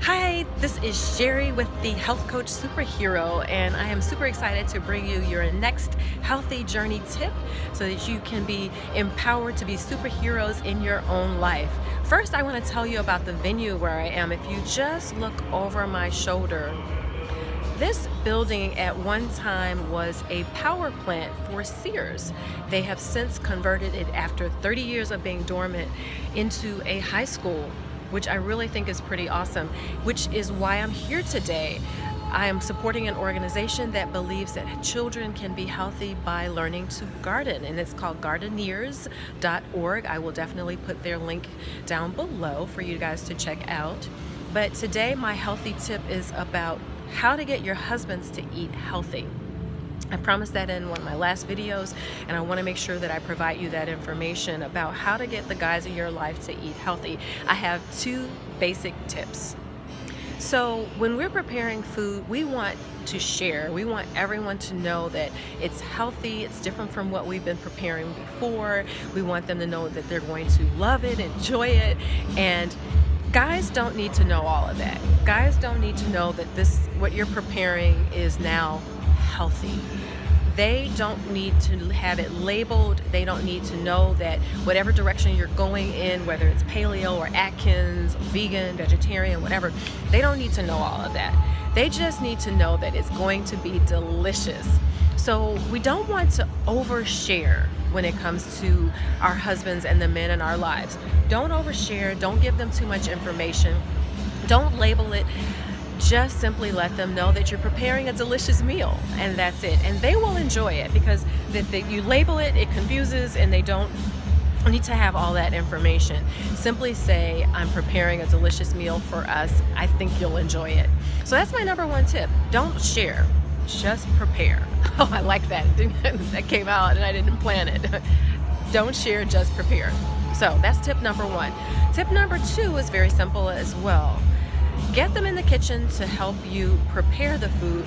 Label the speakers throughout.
Speaker 1: Hi, this is Sherry with the Health Coach Superhero, and I am super excited to bring you your next healthy journey tip so that you can be empowered to be superheroes in your own life. First, I want to tell you about the venue where I am. If you just look over my shoulder, this building at one time was a power plant for Sears. They have since converted it, after 30 years of being dormant, into a high school, which I really think is pretty awesome, which is why I'm here today. I am supporting an organization that believes that children can be healthy by learning to garden, and it's called gardeneers.org. I will definitely put their link down below for you guys to check out. But today my healthy tip is about how to get your husbands to eat healthy. I promised that in one of my last videos, and I want to make sure that I provide you that information about how to get the guys in your life to eat healthy. I have two basic tips. So when we're preparing food, we want to share. We want everyone to know that it's healthy, it's different from what we've been preparing before. We want them to know that they're going to love it, enjoy it, and guys don't need to know all of that. Guys don't need to know that what you're preparing is now healthy. They don't need to have it labeled. They don't need to know that whatever direction you're going in, whether it's paleo or Atkins, vegan, vegetarian, whatever, they don't need to know all of that. They just need to know that it's going to be delicious. So we don't want to overshare when it comes to our husbands and the men in our lives. Don't overshare. Don't give them too much information. Don't label it. Just simply let them know that you're preparing a delicious meal, and that's it. And they will enjoy it, because you label it, it confuses, and they don't need to have all that information. Simply say, I'm preparing a delicious meal for us. I think you'll enjoy it. So that's my number one tip. Don't share, just prepare. Oh, I like that. That came out and I didn't plan it. Don't share, just prepare. So that's tip number one. Tip number two is very simple as well. Get them in the kitchen to help you prepare the food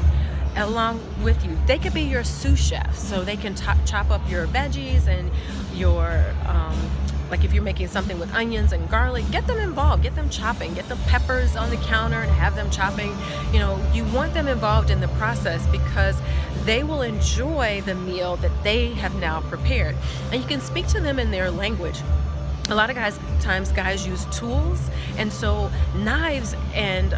Speaker 1: along with you. They could be your sous chef, so they can chop up your veggies and your, like if you're making something with onions and garlic, get them involved, get them chopping, get the peppers on the counter and have them chopping. You know, you want them involved in the process because they will enjoy the meal that they have now prepared. And you can speak to them in their language. A lot of times guys use tools, and so knives and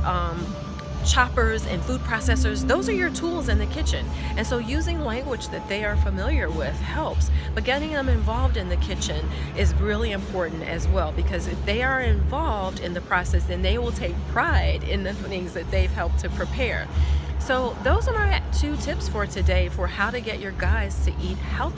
Speaker 1: choppers and food processors, those are your tools in the kitchen. And so using language that they are familiar with helps, but getting them involved in the kitchen is really important as well, because if they are involved in the process, then they will take pride in the things that they've helped to prepare. So those are my two tips for today for how to get your guys to eat healthy.